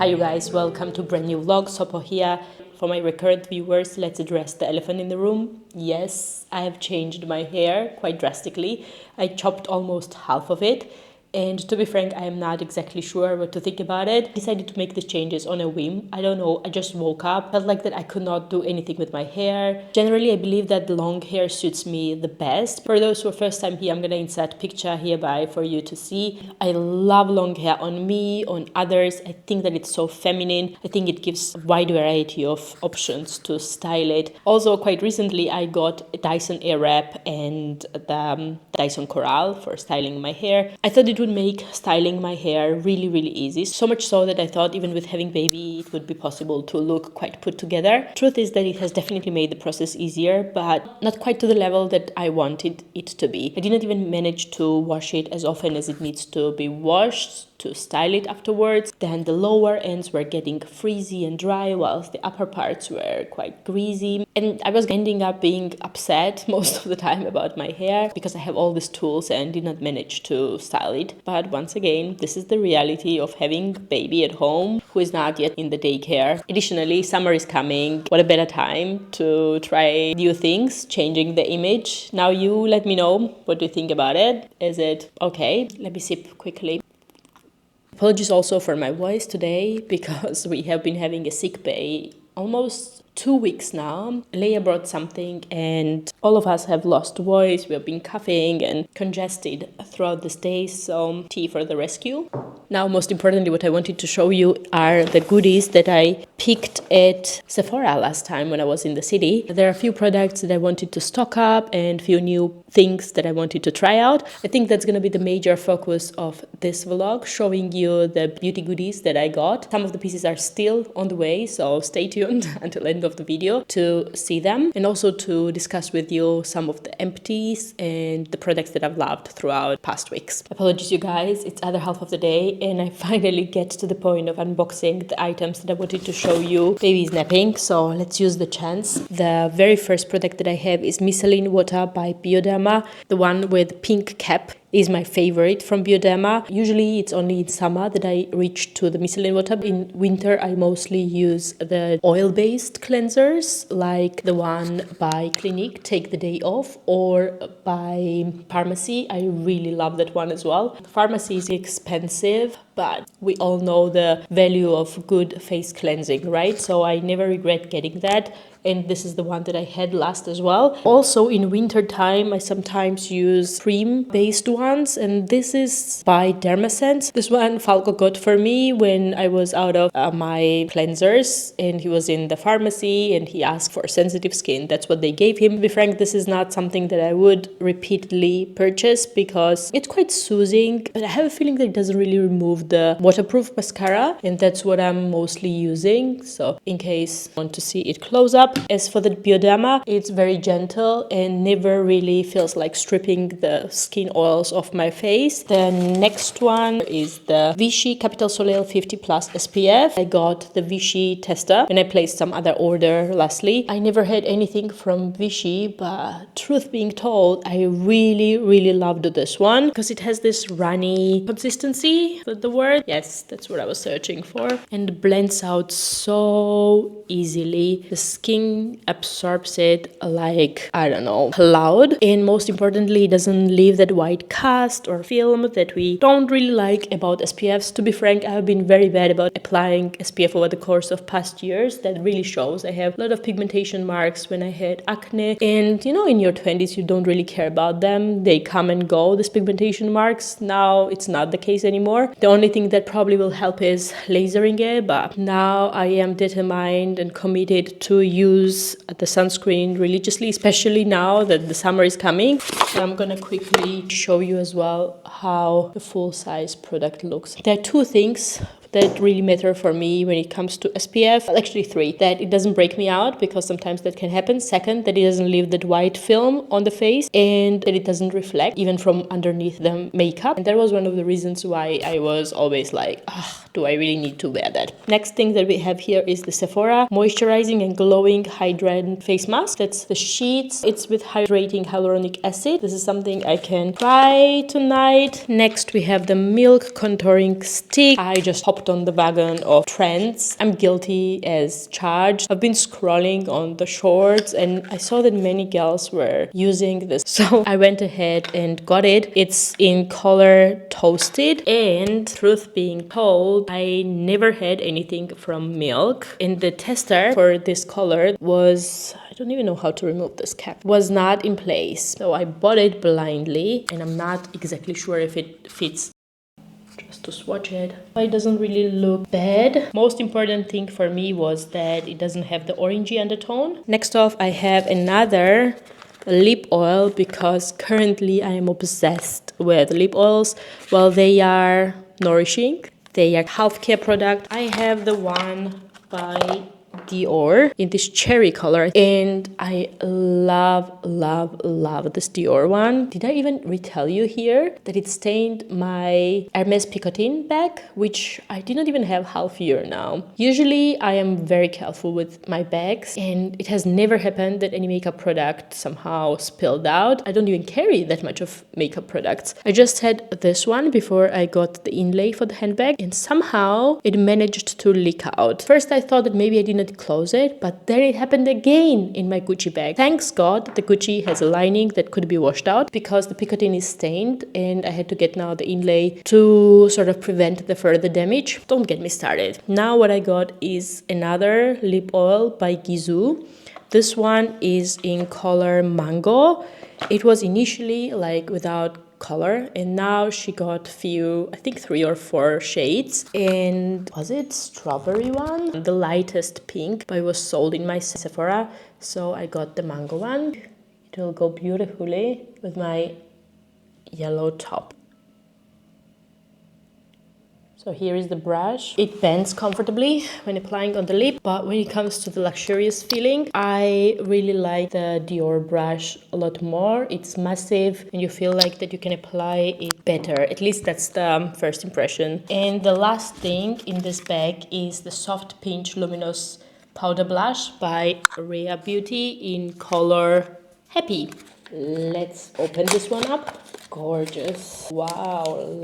Hi you guys, welcome to brand new vlog. Sopo here. For my recurrent viewers, let's address the elephant in the room. Yes, I have changed my hair quite drastically. I chopped almost half of it. And to be frank, I am not exactly sure what to think about it. I decided to make the changes on a whim. I don't know, I just woke up, felt like that I could not do anything with my hair. Generally, I believe that the long hair suits me the best. For those who are first time here, I'm gonna insert picture hereby for you to see. I love long hair on me, on others. I think that it's so feminine. I think it gives a wide variety of options to style it. Also, quite recently, I got a Dyson Airwrap and the Dyson Coral for styling my hair. I thought it would make styling my hair really easy, so much so that I thought even with having baby it would be possible to look quite put together. Truth is that it has definitely made the process easier, but not quite to the level that I wanted it to be. I didn't even manage to wash it as often as it needs to be washed to style it afterwards. Then the lower ends were getting frizzy and dry, whilst the upper parts were quite greasy, and I was ending up being upset most of the time about my hair because I have all these tools and did not manage to style it. But once again, this is the reality of having baby at home who is not yet in the daycare. Additionally, summer is coming. What a better time to try new things, changing the image. Now you let me know what you think about it. Is it okay? Let me sip quickly. Apologies also for my voice today because we have been having a sick bay almost 2 weeks now. Leia brought something and all of us have lost voice. We have been coughing and congested throughout this day, so tea for the rescue. Now, most importantly, what I wanted to show you are the goodies that I picked at Sephora last time when I was in the city. There are a few products that I wanted to stock up and a few new things that I wanted to try out. I think that's going to be the major focus of this vlog, showing you the beauty goodies that I got. Some of the pieces are still on the way, so stay tuned until the end of the video to see them, and also to discuss with you some of the empties and the products that I've loved throughout past weeks. Apologies you guys, it's other half of the day and I finally get to the point of unboxing the items that I wanted to show you. Baby's napping, so let's use the chance. The very first product that I have is micellar water by Bioderma. The one with pink cap is my favorite from Bioderma. Usually it's only in summer that I reach to the micellar water. In winter I mostly use the oil-based cleansers like the one by Clinique, Take the Day Off, or by Pharmacy. I really love that one as well. Pharmacy is expensive, but we all know the value of good face cleansing, right? So I never regret getting that. And this is the one that I had last as well. Also in winter time, I sometimes use cream-based ones, and this is by Dermasense. This one Falco got for me when I was out of my cleansers, and he was in the pharmacy and he asked for sensitive skin. That's what they gave him. To be frank, this is not something that I would repeatedly purchase because it's quite soothing, but I have a feeling that it doesn't really remove the waterproof mascara, and that's what I'm mostly using. So in case you want to see it close up. As for the Bioderma, it's very gentle and never really feels like stripping the skin oils off my face. The next one is the Vichy Capital Soleil 50 Plus SPF. I got the Vichy tester when I placed some other order lastly. I never had anything from Vichy, but truth being told, I really loved this one because it has this runny consistency. Is that the word? Yes, that's what I was searching for. And blends out so easily. The skin absorbs it like, I don't know, cloud. And most importantly, it doesn't leave that white cast or film that we don't really like about SPFs. To be frank, I have been very bad about applying SPF over the course of past years. That really shows. I have a lot of pigmentation marks when I had acne. And you know, in your 20s, you don't really care about them. They come and go, these pigmentation marks. Now it's not the case anymore. The only thing that probably will help is lasering it, but now I am determined and committed to use the sunscreen religiously, especially now that the summer is coming. So I'm gonna quickly show you as well how the full-size product looks. There are two things that really matter for me when it comes to SPF. Well, actually three. That it doesn't break me out because sometimes that can happen. Second, that it doesn't leave that white film on the face, and that it doesn't reflect even from underneath the makeup. And that was one of the reasons why I was always like, do I really need to wear that? Next thing that we have here is the Sephora Moisturizing and Glowing Hydrating Face Mask. That's the sheets. It's with hydrating hyaluronic acid. This is something I can try tonight. Next, we have the Milk Contouring Stick. I just hopped hopped on the wagon of trends. I'm guilty as charged. I've been scrolling on the shorts and I saw that many girls were using this. So I went ahead and got it. It's in color Toasted, and truth being told, I never had anything from Milk. And the tester for this color was, I don't even know how to remove this cap, was not in place. So I bought it blindly and I'm not exactly sure if it fits. Just to swatch it. It doesn't really look bad. Most important thing for me was that it doesn't have the orangey undertone. Next off, I have another lip oil because currently I am obsessed with lip oils. Well, they are nourishing. They are healthcare product. I have the one by Dior in this cherry color, and I love this Dior one. Did I even retell you here that it stained my Hermes Picotin bag, which I did not even have half year now. Usually I am very careful with my bags, and it has never happened that any makeup product somehow spilled out. I don't even carry that much of makeup products. I just had this one before I got the inlay for the handbag, and somehow it managed to leak out. First I thought that maybe I didn't close it, but then it happened again in my Gucci bag. Thanks God the Gucci has a lining that could be washed out because the picotin is stained, and I had to get now the inlay to sort of prevent the further damage. Don't get me started. Now what I got is another lip oil by Gisou. This one is in color Mango. It was initially like without color, and now she got few, I think 3 or 4 shades. And was it strawberry one? The lightest pink, but it was sold in my Sephora, so I got the Mango one. It will go beautifully with my yellow top. So here is the brush. It bends comfortably when applying on the lip, but when it comes to the luxurious feeling, I really like the Dior brush a lot more. It's massive and you feel like that you can apply it better. At least that's the first impression. And the last thing in this bag is the Soft Pinch Luminous Powder Blush by Rare Beauty in color Happy. Let's open this one up. Gorgeous. Wow,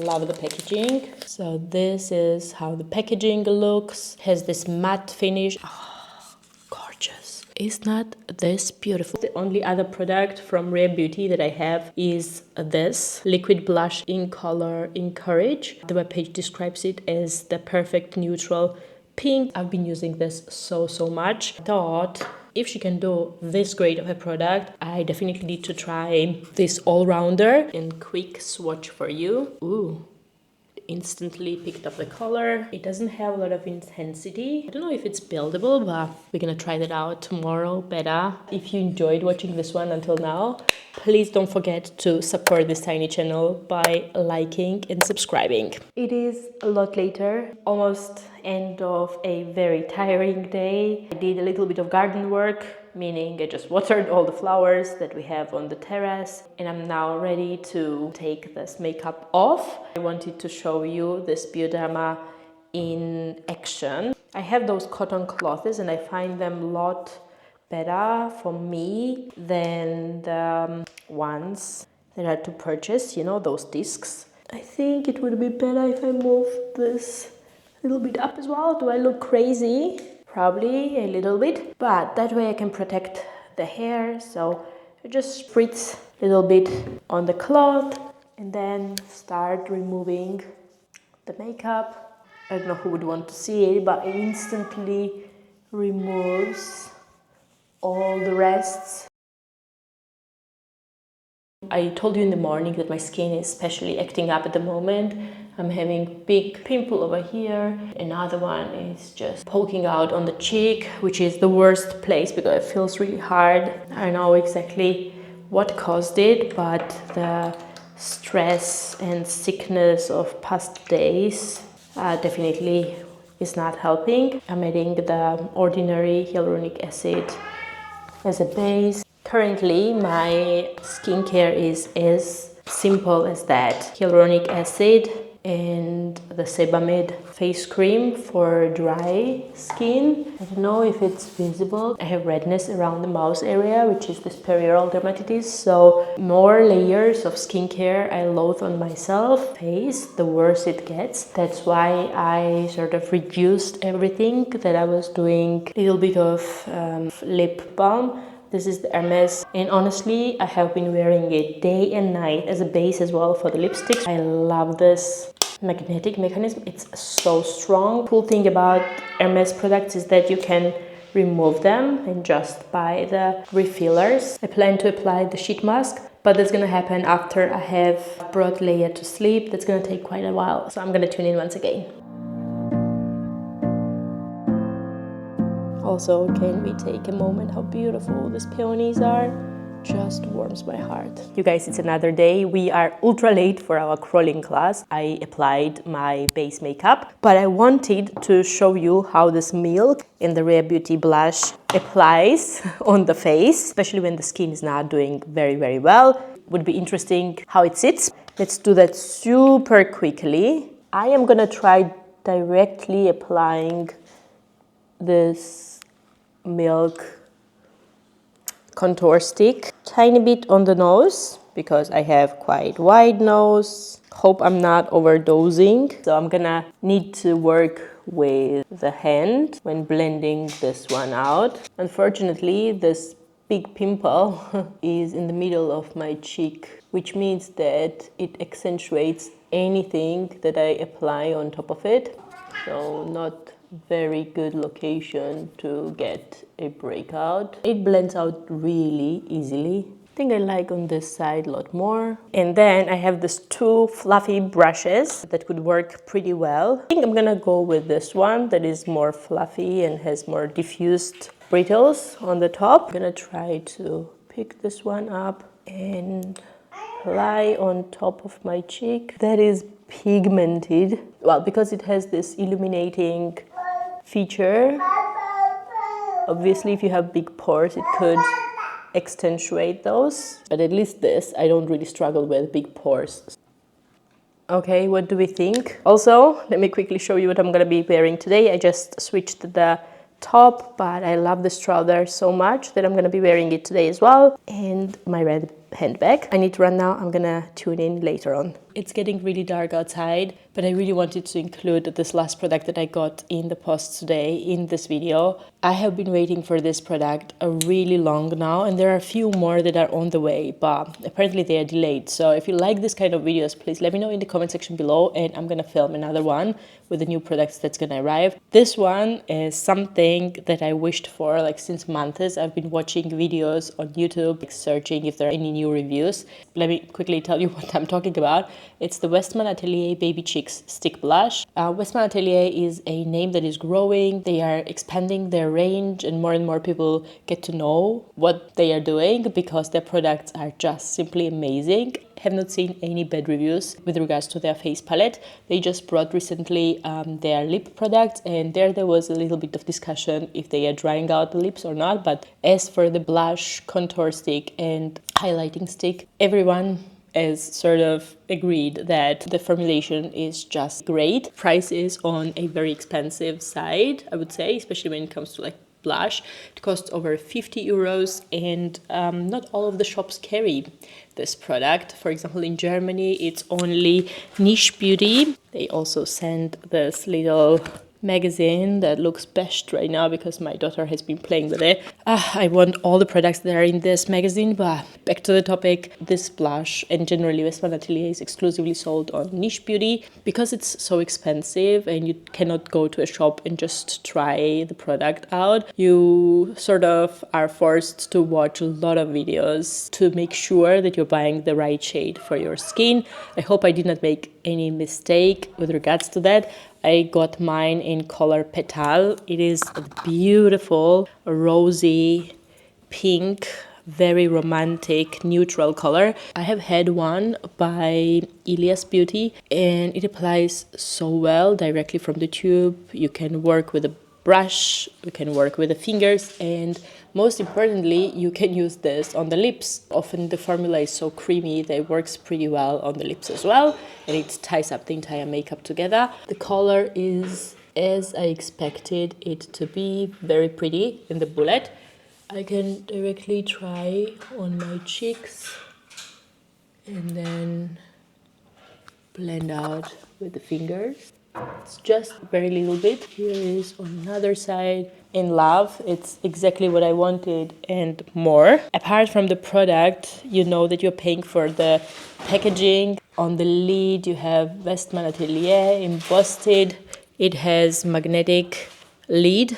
love the packaging. So this is how the packaging looks. Has this matte finish. Oh, gorgeous. Is not this beautiful? The only other product from Rare Beauty that I have is this liquid blush in color Encourage. The webpage describes it as the perfect neutral pink. I've been using this so much. Thought if she can do this great of a product, I definitely need to try this all-rounder. And quick swatch for you. Ooh, instantly picked up the color. It doesn't have a lot of intensity. I don't know if it's buildable, but we're gonna try that out tomorrow better. If you enjoyed watching this one until now, please don't forget to support this tiny channel by liking and subscribing. It is a lot later, almost end of a very tiring day. I did a little bit of garden work, meaning I just watered all the flowers that we have on the terrace, and I'm now ready to take this makeup off. I wanted to show you this Bioderma in action. I have those cotton cloths and I find them a lot better for me than the ones that are to purchase, you know, those discs. I think it would be better if I move this a little bit up as well. Do I look crazy? Probably a little bit, but that way I can protect the hair. So I just spritz a little bit on the cloth and then start removing the makeup. I don't know who would want to see it, but it instantly removes all the rests. I told you in the morning that my skin is especially acting up at the moment. I'm having big pimple over here. Another one is just poking out on the cheek, which is the worst place because it feels really hard. I don't know exactly what caused it, but the stress and sickness of past days definitely is not helping. I'm adding the ordinary hyaluronic acid as a base. Currently, my skincare is as simple as that. Hyaluronic acid and the Sebamed face cream for dry skin. I don't know if it's visible. I have redness around the mouth area, which is this perioral dermatitis. So more layers of skincare I loathe on myself. Face, the worse it gets. That's why I sort of reduced everything that I was doing. A little bit of lip balm. This is the Hermes, and honestly, I have been wearing it day and night as a base as well for the lipsticks. I love this magnetic mechanism. It's so strong. Cool thing about Hermes products is that you can remove them and just buy the refillers. I plan to apply the sheet mask, but that's gonna happen after I have brought Leia to sleep. That's gonna take quite a while, so I'm gonna tune in once again. Also, can we take a moment how beautiful these peonies are? Just warms my heart. You guys, it's another day. We are ultra late for our crawling class. I applied my base makeup, but I wanted to show you how this milk in the Rare Beauty blush applies on the face, especially when the skin is not doing very, very well. Would be interesting how it sits. Let's do that super quickly. I am gonna try directly applying this milk contour stick, tiny bit on the nose because I have quite wide nose. Hope I'm not overdosing, so I'm gonna need to work with the hand when blending this one out. Unfortunately, this big pimple is in the middle of my cheek, which means that it accentuates anything that I apply on top of it, so not very good location to get a breakout. It blends out really easily. I think I like on this side a lot more. And then I have these two fluffy brushes that could work pretty well. I think I'm gonna go with this one that is more fluffy and has more diffused brittles on the top. I'm gonna try to pick this one up and apply on top of my cheek. That is pigmented. Well, because it has this illuminating feature. Obviously, if you have big pores, it could accentuate those. But at least this, I don't really struggle with big pores. Okay, what do we think? Also, let me quickly show you what I'm gonna be wearing today. I just switched the top, but I love this trouser so much that I'm gonna be wearing it today as well. And my red handbag. I need to run now. I'm gonna tune in later on. It's getting really dark outside, but I really wanted to include this last product that I got in the post today in this video. I have been waiting for this product a really long now, and there are a few more that are on the way, but apparently they are delayed. So if you like this kind of videos, please let me know in the comment section below, and I'm gonna film another one with the new products that's gonna arrive. This one is something that I wished for like since months. I've been watching videos on YouTube, like searching if there are any new reviews. Let me quickly tell you what I'm talking about. It's the Westman Atelier Baby Cheeks Stick Blush. Westman Atelier is a name that is growing. They are expanding their range, and more people get to know what they are doing because their products are just simply amazing. Have not seen any bad reviews with regards to their face palette. They just brought recently their lip products, and there was a little bit of discussion if they are drying out the lips or not. But as for the blush, contour stick and highlighting stick, everyone has sort of agreed that the formulation is just great. Price is on a very expensive side, I would say, especially when it comes to like blush. It costs over 50 euros, and not all of the shops carry this product. For example, in Germany, it's only Niche Beauty. They also send this little magazine that looks best right now because my daughter has been playing with it. I want all the products that are in this magazine, but back to the topic. This blush and generally Westman Atelier is exclusively sold on Niche Beauty because it's so expensive and you cannot go to a shop and just try the product out. You sort of are forced to watch a lot of videos to make sure that you're buying the right shade for your skin. I hope I did not make any mistake with regards to that. I got mine in color Petal. It is a beautiful rosy pink, very romantic neutral color. I have had one by Elias Beauty and it applies so well directly from the tube. You can work with a brush, you can work with the fingers, and most importantly, you can use this on the lips. Often the formula is so creamy that it works pretty well on the lips as well, and it ties up the entire makeup together. The color is as I expected it to be, very pretty in the bullet. I can directly try on my cheeks and then blend out with the fingers. It's just very little bit. Here is on another side. In love, it's exactly what I wanted and more. Apart from the product, you know that you're paying for the packaging. On the lid, you have Westman Atelier embossed. It has magnetic lid.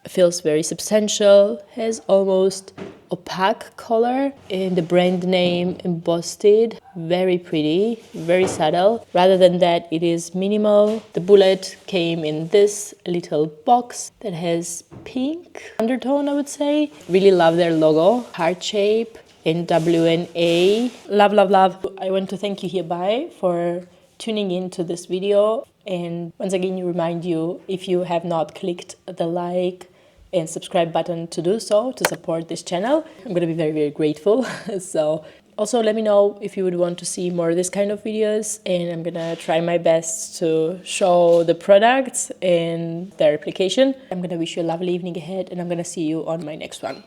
Feels very substantial, has almost opaque color, and the brand name embossed, very pretty, very subtle. Rather than that, it is minimal. The bullet came in this little box that has pink undertone, I would say. Really love their logo, heart shape in WNA. Love, love, love. I want to thank you hereby for tuning in to this video, and once again remind you, if you have not clicked the like and subscribe button, to do so to support this channel. I'm gonna be very, very grateful. So also let me know if you would want to see more of this kind of videos, and I'm gonna try my best to show the products and their application. I'm gonna wish you a lovely evening ahead, and I'm gonna see you on my next one.